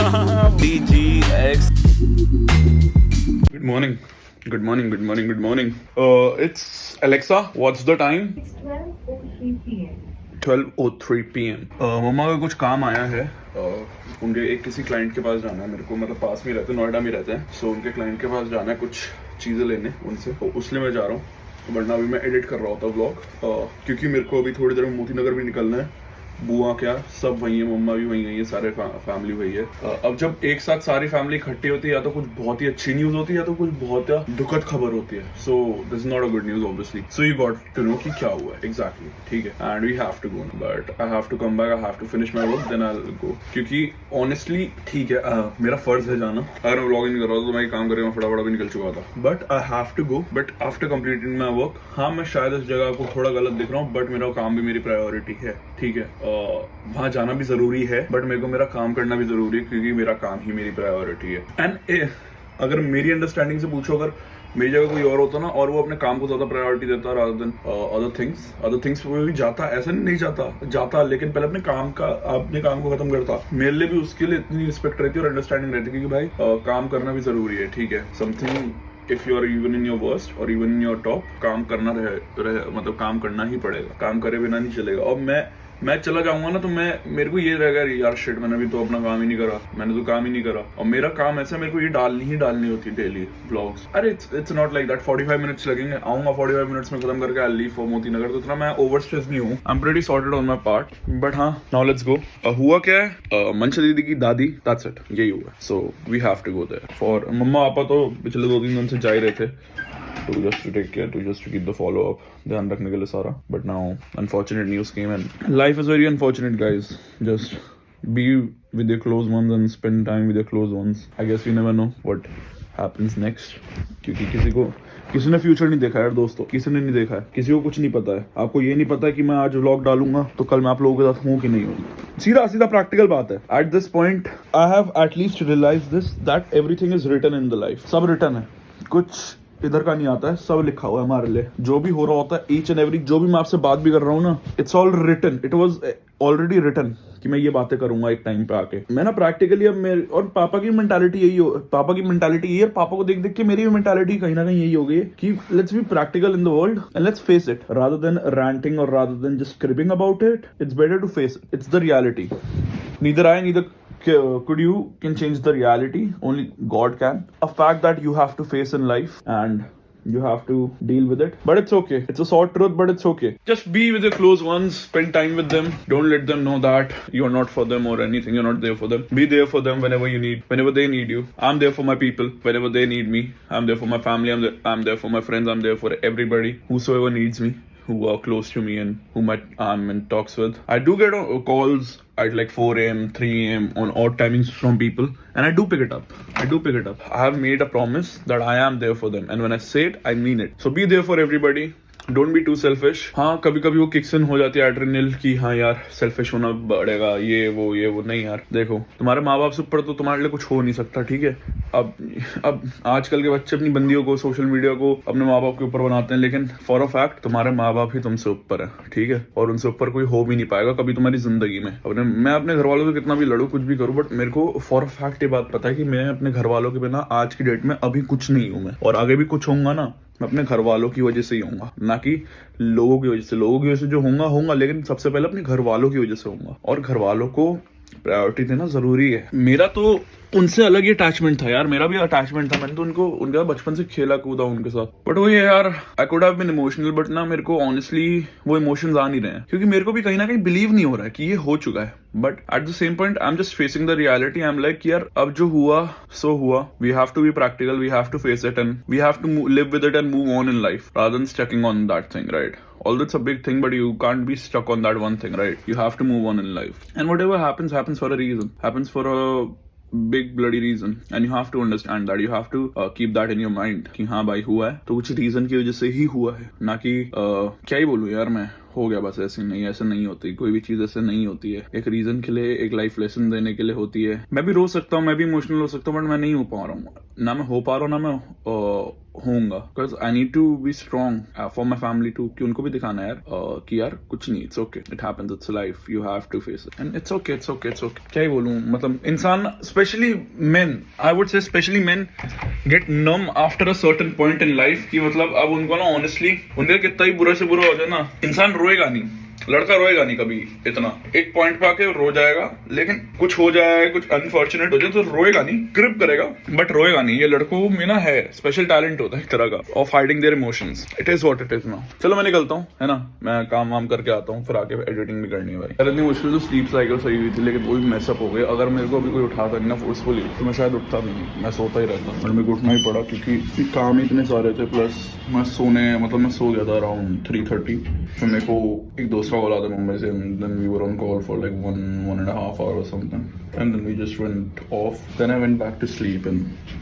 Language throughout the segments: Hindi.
BGX. Good morning. Good morning. Good morning. Good morning. It's Alexa. What's the time? It's 12:03 p.m. 12:03 p.m. मम्मा का कुछ काम आया है. उनके एक किसी क्लाइंट के पास जाना है मेरे को, मतलब पास में रहते हैं, नोएडा में रहते हैं. सो उनके क्लाइंट के पास जाना है कुछ चीज़ें लेने उनसे, तो उसलिए मैं जा रहा हूँ. वरना अभी मैं एडिट कर रहा होता व्लॉग, क्योंकि मेरे को अभी थोड़ी देर में मोती नगर भी निकलना है. बुआ क्या सब वही है, मम्मा भी वही है, सारे फैमिली वही है. अब जब एक साथ सारी फैमिली इकट्ठी होती है, या तो कुछ बहुत ही अच्छी न्यूज होती है, या तो कुछ बहुत दुखद खबर होती है. So this is not a good news obviously. So you got to know कि क्या हुआ है एग्जैक्टली. ठीक है, and we have to go, but I have to come back, I have to finish my work, then I will go. क्योंकि ऑनेस्टली ठीक है, मेरा फर्ज है जाना. अगर मैं व्लॉगिंग कर रहा था तो मैं काम करके मैं फटाफट भी निकल चुका था. But I have to go, but after completing my work. हाँ, मैं शायद इस जगह को थोड़ा गलत दिख रहा हूँ, बट मेरा काम भी मेरी प्रायोरिटी है. ठीक है, वहाँ जाना भी जरूरी है, बट मेरे को मेरा काम करना भी जरूरी है, क्योंकि मेरा काम ही मेरी प्रायोरिटी है. एंड अगर मेरी अंडरस्टैंडिंग से पूछो, अगर मेरी जगह कोई और होता ना और वो अपने काम को ज्यादा प्रायोरिटी देता रादर देन अदर थिंग्स वो भी जाता, ऐसा नहीं जाता, लेकिन पहले अपने काम को खत्म करता. मेरे लिए भी उसके लिए इतनी रिस्पेक्ट रहती है और अंडरस्टैंडिंग रहती है, क्योंकि भाई काम करना भी जरूरी है. ठीक है, something if you are even in your worst और इवन इन योर टॉप, काम करना मतलब काम करना ही पड़ेगा. काम करे बिना नहीं चलेगा. और मैं चला जाऊंगा ना तो मेरे को ये रहेगा, यार शिट, मैंने भी तो अपना काम ही नहीं करा, मैंने तो काम ही नहीं करा. और मेरा काम ऐसा, मेरे को ये डालनी होती है डेली व्लॉग्स. अरे it's not like that 45 minutes लगेंगे, आऊंगा 45 मिनट्स में खत्म करके I leave for Moti Nagar. तो इतना मैं ओवर स्ट्रेस नहीं हूँ. I am pretty sorted on my part. But हाँ, नाउ लेट्स गो. हुआ क्या है, मंशा दीदी की दादी, दैट्स इट, यही हुआ. So we have to go there for. मम्मा पापा तो पिछले 2-3 दिन से जा ही रहे थे, to just to take care, just to keep the follow up, ध्यान रखने के लिए सारा. But now unfortunate news came, and life is very unfortunate, guys. Just be with your close ones and spend time with your close ones. I guess you never know what happens next, क्योंकि किसी ने फ्यूचर नहीं देखा यार दोस्तों, किसी ने नहीं देखा है, किसी को कुछ नहीं पता है. आपको ये नहीं पता है कि मैं आज व्लॉग डालूंगा तो कल मैं आप लोगों के साथ हूँ कि नहीं हूँ. सीधा प्रैक्टिकल बात है. At this point I have at least realise this, that everything is written in the life. सब रिटन है, कुछ इधर का नहीं आता है, सब लिखा हुआ है हमारे लिए. जो भी हो रहा होता है, ईच एंड एवरी, जो भी मैं आपसे बात भी कर रहा हूँ ना, it's all written. It was already written कि मैं ये बातें करूंगा एक टाइम पे आके. मैं ना प्रैक्टिकली अब मेरे और पापा की मेंटालिटी यही है, और पापा को देख देख के मेरी भी मेंटालिटी कहीं ना कहीं यही हो गई है कि let's be practical in the world and let's face it rather than ranting और rather than just creeping about it. It's better to face it. It's the reality. Neither could you can change the reality, only God can. A fact that you have to face in life and you have to deal with it, but it's okay. It's a sore truth, but it's okay. Just be with your close ones, spend time with them. Don't let them know that you're not for them or anything. You're not there for them. Be there for them whenever they need you. I'm there for my people whenever they need me. I'm there for my family. I'm there for my friends. I'm there for everybody whosoever needs me, who are close to me and whom I'm in talks with. I do get calls at like 4 a.m., 3 a.m. on odd timings from people, and I do pick it up. I have made a promise that I am there for them, and when I say it, I mean it. So be there for everybody. Don't be too selfish. हाँ, कभी कभी वो किक्स इन हो जाती है एड्रेनल की, हाँ यार सेल्फिश होना बढ़ेगा, ये वो. नहीं यार, देखो तुम्हारे माँ बाप से ऊपर तो तुम्हारे लिए कुछ हो नहीं सकता. ठीक है, अब आजकल के बच्चे अपनी बंदियों को, सोशल मीडिया को अपने माँ बाप के ऊपर बनाते हैं, लेकिन फॉर अ फैक्ट तुम्हारे माँ बाप ही तुमसे ऊपर है. ठीक है, और उनसे ऊपर कोई हो भी नहीं पाएगा कभी तुम्हारी जिंदगी में. मैं अपने घर वालों से कितना भी लड़ू, कुछ भी करूँ, बट मेरे को फॉर अ फैक्ट ये बात पता है कि मैं अपने घर वालों के बिना आज की डेट में अभी कुछ नहीं हूँ मैं, और आगे भी कुछ होऊंगा ना, मैं अपने घर वालों की वजह से ही होऊंगा, ना कि लोगों की वजह से जो होऊंगा, लेकिन सबसे पहले अपने घर वालों की वजह से होऊंगा. और घर वालों को प्रायोरिटी देना जरूरी है. मेरा तो उनसे अलग ही अटैचमेंट था यार, मेरा भी अटैचमेंट था. मैंने तो उनका बचपन से खेला कूदा उनके साथ. बट वो ये यार, I could have been emotional, but ना मेरे को ऑनेस्टली वो इमोशंस आ नहीं रहे हैं, क्योंकि मेरे को भी कहीं ना कहीं बिलीव नहीं हो रहा है कि ये हो चुका है. But at the same point I am just facing the reality. I am like यार, अब जो हुआ सो हुआ. We have to be practical, we have to face it, and we have to live with it and move on in life rather than stucking on that thing, right? Although it's a big thing, but you can't be stuck on that one thing, right? You have to move on in life, and whatever happens for a reason, happens for a big bloody reason, and you have to understand that. You have to keep that in your mind कि हाँ भाई हुआ है तो कुछ रीजन की वजह से ही हुआ है, ना कि क्या ही बोलूं यार मैं, हो गया बस. ऐसे नहीं होती कोई भी चीज, ऐसे नहीं होती है. एक रीजन के लिए, एक लाइफ लेसन देने के लिए होती है. मैं भी रो सकता हूँ, मैं भी इमोशनल हो सकता हूँ, बट मैं नहीं हो पा रहा हूँ. ना मैं हो पा रहा हूँ, ना मैं होऊंगा, because I need to be strong for my family too, कि उनको भी दिखाना है यार कि यार कुछ नहीं, it's okay, it happens, it's life, you have to face it and it's okay, it's okay, it's okay. क्या ही बोलूं, मतलब इंसान, specially men, I would say specially men get numb after a certain point in life, कि मतलब अब उनको ना ऑनेस्टली, उनका कितना ही बुरा से बुरा हो जाए ना, इंसान रोएगा नहीं, लड़का रोएगा नहीं कभी इतना, एक पॉइंट पे आके रो जाएगा, लेकिन कुछ हो जाए, कुछ अनफॉर्चुनेट हो जाए तो रोएगा नहीं, ग्रिप करेगा बट रोएगा नहीं। ये लड़कों में ना है स्पेशल टैलेंट होता है एक तरह का of hiding their emotions. It is what it is now. चलो मैं निकलता हूँ, है ना, मैं काम वाम करके आता हूँ, फिर आके एडिटिंग भी करनी है भाई। यार इतनी मुश्किल तो स्लीप साइकिल सही हुई थी, लेकिन वो भी मैसअप हो गए। अगर मेरे को अभी कोई उठाता नहीं ना फोर्सफुली तो मैं शायद उठता भी नहीं, मैं सोता ही रहता, बट मेरे को उठना ही पड़ा क्योंकि काम ही इतने सारे थे, प्लस मैं सो गया था अराउंड 3:30। फिर मेरे को एक दोस्त का कॉल आता मुंबई से, and then we were on call for like one and a half hour or something, and then we just went off. Then I went back to sleep and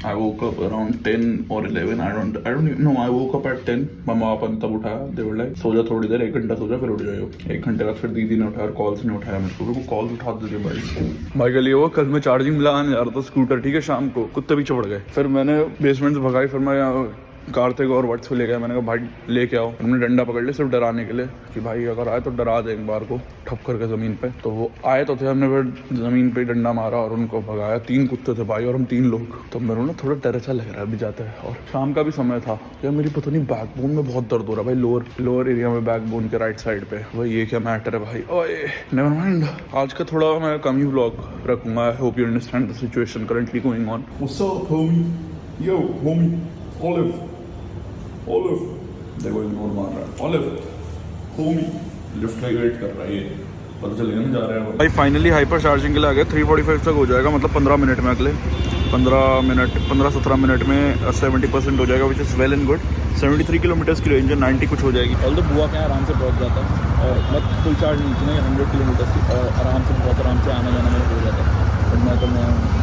I woke up around 10 or 11. I don't even know. I woke up at 10. मम्मा पापा ने तब उठाया, they were like सो जा थोड़ी देर, 1 घंटा सो जा फिर उठ जाओ। 1 घंटे बाद फिर दीदी ने उठाया, कॉल्स ने उठाया मेरे को कॉल्स उठा दीजिए भाई के लिए। वो कल मैं चार्जिंग लगाने जा रहा था स्कूटर, ठीक है, शाम को कुत्ते पीछे पड़ गए, फिर मैंने बेसमेंट से भगाई, फिर मैं कार्तिक और व्हाट्सएप ले गया, मैंने कहा भाई लेके आओ, हमने डंडा पकड़ लिया सिर्फ डराने के लिए कि भाई अगर आए तो डरा दे एक बार को, ठप करके जमीन पे। तो वो आए तो थे, हमने फिर जमीन पे डंडा मारा और उनको भगाया। 3 कुत्ते थे भाई और हम 3 लोग, तो मेरे को ना थोड़ा डर सा लग रहा है अभी जाते हैं। और शाम का भी समय था, क्या मेरी पता नहीं बैकबोन में बहुत दर्द हो रहा है भाई, लोअर एरिया में बैकबोन के राइट साइड पे। भाई ये क्या मैटर है भाई, ओए नेवर माइंड। आज का थोड़ा मैं कम ही व्लॉग रखूंगा। I hope you understand the situation currently going on. What's up, homie? Yo, homie. Olive. देखो इग्नोर मार रहा है Olive. Homie. लिफ्ट का वेट कर रहा है, ये पता चलेगा ना जा रहा है भाई। फाइनली हाइपर चार्जिंग के लिए आ गए। 3:45 तक हो जाएगा, मतलब 15 मिनट में, अगले 15-17 मिनट में 70% हो जाएगा, which is well and good. 73 kilometres की रेंज है, 90 कुछ हो जाएगी। ऑल तो बुआ के आराम से पहुंच जाता है, और मत फुल चार्ज नहीं थी ना, 100 किलोमीटर की, और आराम से बहुत आराम से आना जाना मेरा हो जाता है।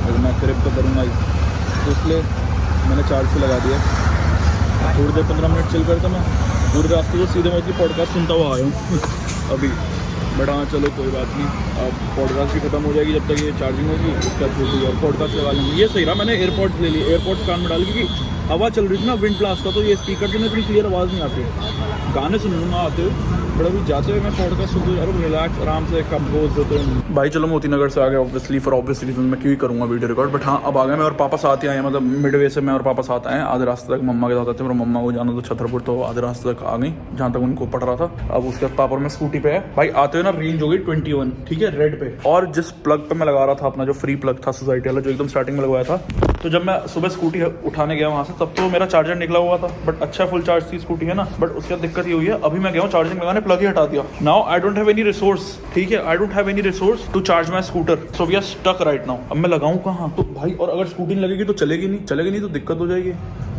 और मैं ट्रिप तो करूँगा ही, तो इसलिए मैंने चार्ज से लगा दिया। थोड़ी देर 15 मिनट चिल करता, मैं पूरे रास्ते से सीधे मोस्टली पॉडकास्ट सुनता हुआ आया हूँ अभी। बट हाँ चलो कोई बात नहीं, अब पॉडकास्ट भी खत्म हो जाएगी जब तक ये चार्जिंग होगी, उसके बाद छोटी और पॉडकास्ट लगा लेंगे। ये सही रहा, मैंने एयरपॉड्स ले लिए, एयरपॉड्स कान में डाल, क्योंकि हवा चल रही थी ना विंड ब्लास्ट का, तो ये स्पीकर के अंदर इतनी क्लियर आवाज़ नहीं आती। गाने सुनूंगा आते हुए, बट अभी जाते हुए मैं पॉडकास्ट सुनते हुए रिलैक्स आराम से कंपोज होते हैं। भाई चलो मोती नगर से आ गए, ऑब्वियसली फॉर ऑब्वियस रीजन मैं क्यों ही करूँगा वीडियो रिकॉर्ड। बट हाँ अब आ गए मैं और पापा साथ ही आए, मतलब मिडवे से मैं और पापा साथ आए। आधे रास्ते तक मम्मा के साथ आते, और मम्मा को जाना तो छतरपुर, तो आधे रास्ते तक आ गई जहाँ तक उनको पड़ रहा था। अब उसके बाद पापा और मैं स्कूटी पे है भाई। आते हुए ना रेंज हो गई 21, ठीक है, रेड पे। और जिस प्लग पे मैं लगा रहा था अपना, जो फ्री प्लग था सोसाइटी वाला, जो एकदम स्टार्टिंग में लगवाया था, तो जब मैं सुबह स्कूटी उठाने गया वहाँ से, तब तो मेरा चार्जर निकला हुआ था, बट अच्छा फुल चार्ज थी स्कूटी, है ना। बट उसके बाद दिक्कत ये हुई है, अभी मैं गया हूँ चार्जिंग लगाने, प्लग ही हटा दिया। Now I don't have any resource, ठीक है, I don't have any resource to charge my scooter, so we are stuck right now. अब मैं लगाऊं कहाँ तो भाई, और अगर स्कूटी नहीं लगेगी तो चलेगी नहीं तो दिक्कत हो जाएगी।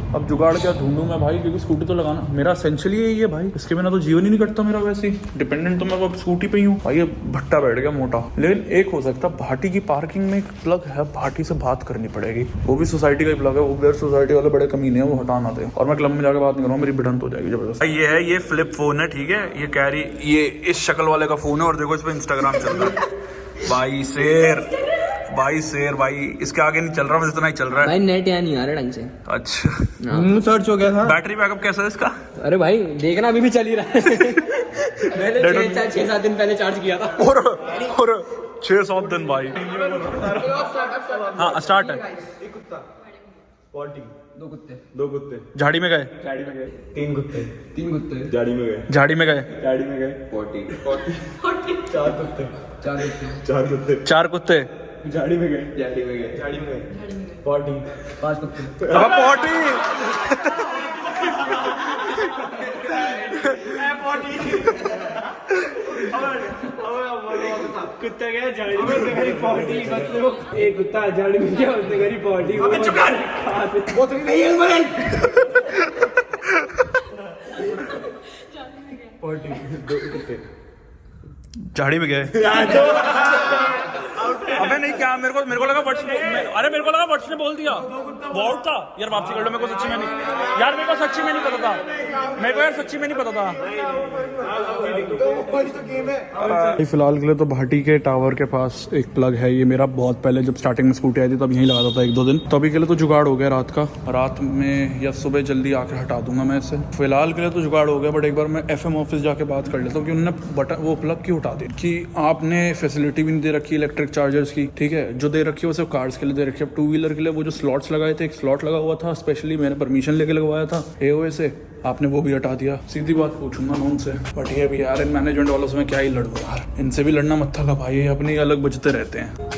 अब जुगाड़ क्या ढूंढूं मैं भाई, क्योंकि स्कूटी तो लगाना मेरा एसेंशियली यही है भाई, इसके बिना तो जीवन ही नहीं कटता मेरा। वैसे ही डिपेंडेंट तो मैं अब स्कूटी पे ही हूँ भाई। ये भट्टा बैठ गया मोटा। लेकिन एक हो सकता, भाटी की पार्किंग में एक प्लग है, भाटी से बात करनी पड़ेगी, वो भी सोसाइटी का ही प्लग है, वो उधर सोसाइटी वाले बड़े कमीने हैं, वो हटाना थे। और मैं क्लब में जाकर बात नहीं करूँगा, मेरी भिड़ंत हो जाएगी जबरदस्त। ये है, ये फ्लिप फोन है, ठीक है, ये कैरी, ये इस शक्ल वाले का फोन है, और देखो इस पर इंस्टाग्राम चल रहा है भाई शेर भाई, इसके आगे नहीं चल रहा, बस इतना ही चल रहा है भाई। नेट यहाँ नहीं आ रहा ढंग से। अच्छा सर्च हो गया था। बैटरी बैकअप कैसा है इसका? अरे भाई देखना, अभी भी चल ही रहा है। मैंने 6-7 दिन पहले चार्ज किया था। और 6-7 दिन भाई। हाँ स्टार्ट है। दो कुत्ते झाड़ी में गए, 3 कुत्ते झाड़ी में गए, 4 कुत्ते झाड़ी में गए 5 कुत्ते। अब पॉटी कुत्ता गया झाड़ी में, पॉटी एक कुत्ता झाड़ी में गया, उसने करी पॉटी। झाड़ी में गए। अबे नहीं क्या मेरे को लगा वर्ड्स अरे मेरे को लगा वर्ड्स ने बोल दिया वॉल्ट था यार वापसी कर लो मेरे को सच्ची में नहीं यार मेरे को सच्ची में नहीं पता था मेरे को यार सच्ची में नहीं पता था फिलहाल के लिए तो भाटी के टावर के पास एक प्लग है ये मेरा बहुत पहले जब स्टार्टिंग में स्कूटी आई थी तब यहीं लगाता था 1-2 दिन तो अभी के लिए तो जुगाड़ हो गया रात में या सुबह जल्दी आकर हटा दूंगा मैं इसे फिलहाल के लिए तो जुगाड़ हो गया बट एक बार मैं FM ऑफिस जाके बात कर लेता हूँ कि उन्होंने बटन वो प्लग क्यों उठा दी कि आपने फैसिलिटी भी नहीं दे रखी इलेक्ट्रिक चार्जर्स की ठीक है जो दे रखी है वो सिर्फ कार्स के लिए दे रखी है अब 2 व्हीलर के लिए वो जो स्लॉट्स लगाए थे एक स्लॉट लगा हुआ था स्पेशली मैंने परमिशन लेके लगवाया था AOA से आपने वो भी हटा दिया सीधी बात पूछूंगा मैं उनसे बट ये भी यार इन मैनेजमेंट वालों से मैं क्या ही लड़ूं यार इनसे भी लड़ना मत था भाई अपनी अलग बचते रहते हैं